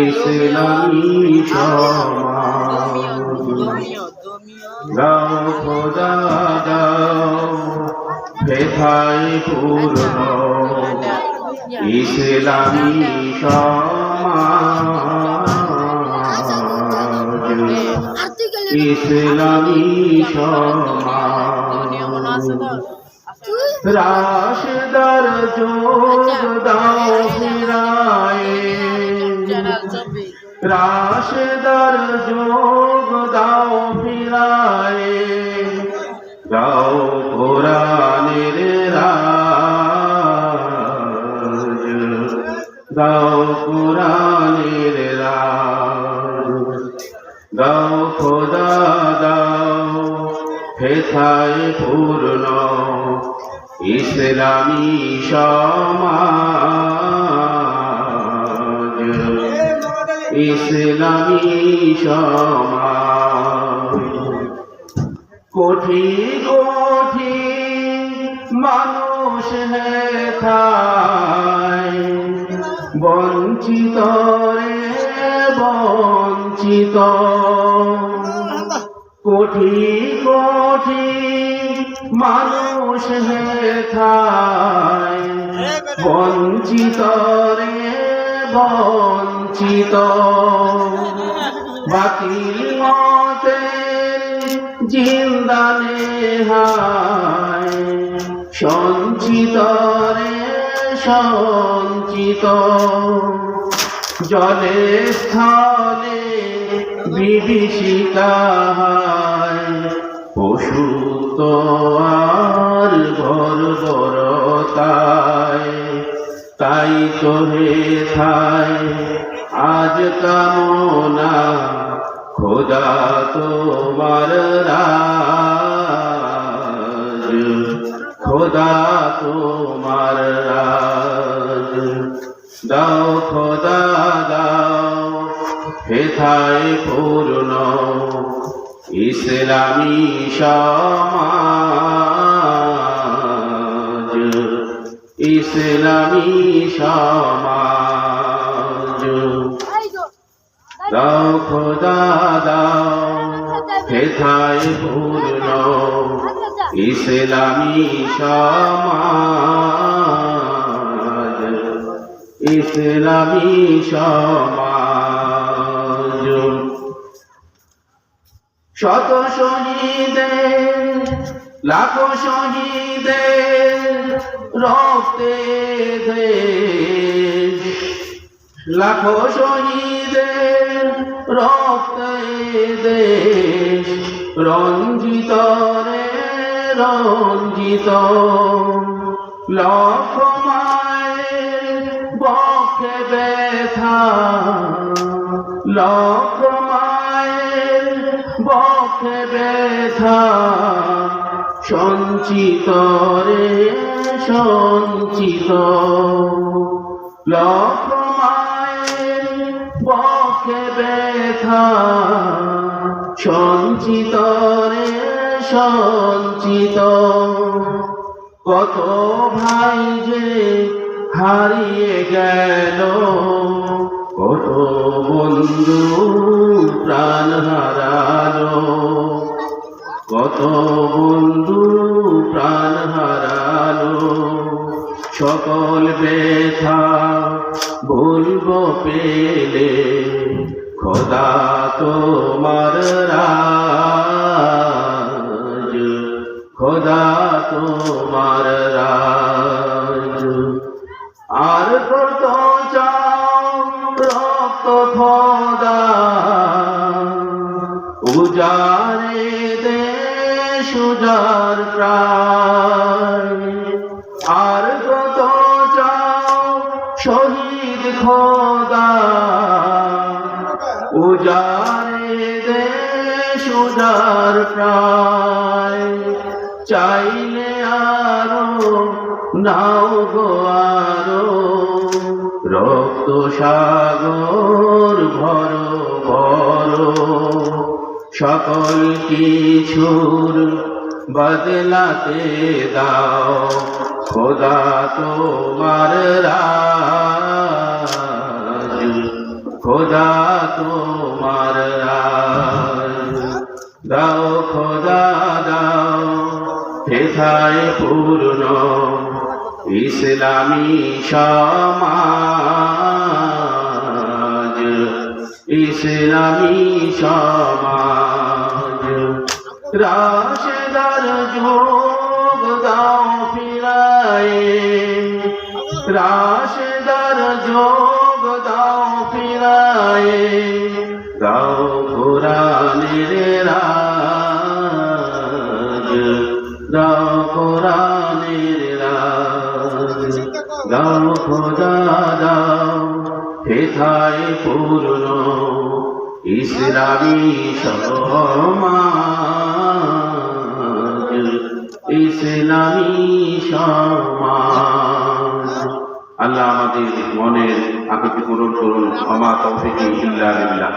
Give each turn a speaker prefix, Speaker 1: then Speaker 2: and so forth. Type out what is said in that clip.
Speaker 1: ইসলামী দাও খোদা দাও হেথায় পূর্ণ ইসলামী সমাজ ইসলামী সমাজ রাশেদার যোগ দাও ফিরায়ে রাশেদার যোগ দাও ফিরায়ে দাও কোরআনের রাজ দাও কোরআনের রাজ দাও খোদা দাও হেথায় পূর্ণ ইসলামী সমাজ ইসলামী সমাজ কোটি কোটি মানুষ হেথায় বঞ্চিত রে বঞ্চিত কোটি কোটি মানুষ হেথায় বঞ্চিত রে বঞ্চিত বাতিল মতের জিন্দানে হায় সঞ্চিত রে সঞ্চিত জলে স্থলে বিভীষিকা পশু তো আর বর্বরতায় তাই তো হেথায় আজ কামনা খোদা তোমার রাজ খোদা তোমার রাজ দাও খোদা দাও হেথায় পূর্ণ ইসলামী সমাজ ইসলামী সমাজ দাও খোদা দাও হেথায় পূর্ণ ইসলামী সমাজ ইসলামী সমাজ শত শহীদের লাখো শহীদের রক্তে দেশ লাখো শহীদের রক্তে দেশ রঞ্জিত রে রঞ্জিত লক্ষ মায়ের বক্ষে ব্যথা লক্ষ মায়ের বক্ষে ব্যথা সঞ্চিত রে সঞ্চিত লক্ষ মায়ের বক্ষে ব্যথা সঞ্চিত রে সঞ্চিত কত ভাই যে হারিয়ে গেল কত বন্ধু প্রাণ হারালো কত বন্ধু প্রাণ হারালো সকল ব্যথা বলবো পেলে খোদা তোমার রাজ খোদা তোমার রাজ আর কত চাও রক্ত খোদা উজারে দেশ উজার প্রায় আর কত চাও শহীদ খোদা উজারে দেশ উজার প্রায় চাইলে আরো নাও গো আরো রক্ত সাগর ভর ভর সকল কিছুর বদলাতে দাও খোদা তোমার রাজ, খোদা তোমার রাজ। দাও খোদা দাও হেথায় পূর্ণ ইসলামী সমাজ, ইসলামী সমাজ। রাশেদার যোগ দাও ফিরায়ে, রাশেদার যোগ দাও ফিরায়ে, দাও কোরআনের রাজ, দাও কোরআনের রাজ। দাও খোদা দাও হেথায় পূর্ণ ইসলামী সমাজ, ইসলামী সমাজ। আল্লাহ আমাদের মনের আকুতি পূরণ করুন। আমা তৌফিক ইল্লা বিল্লাহ।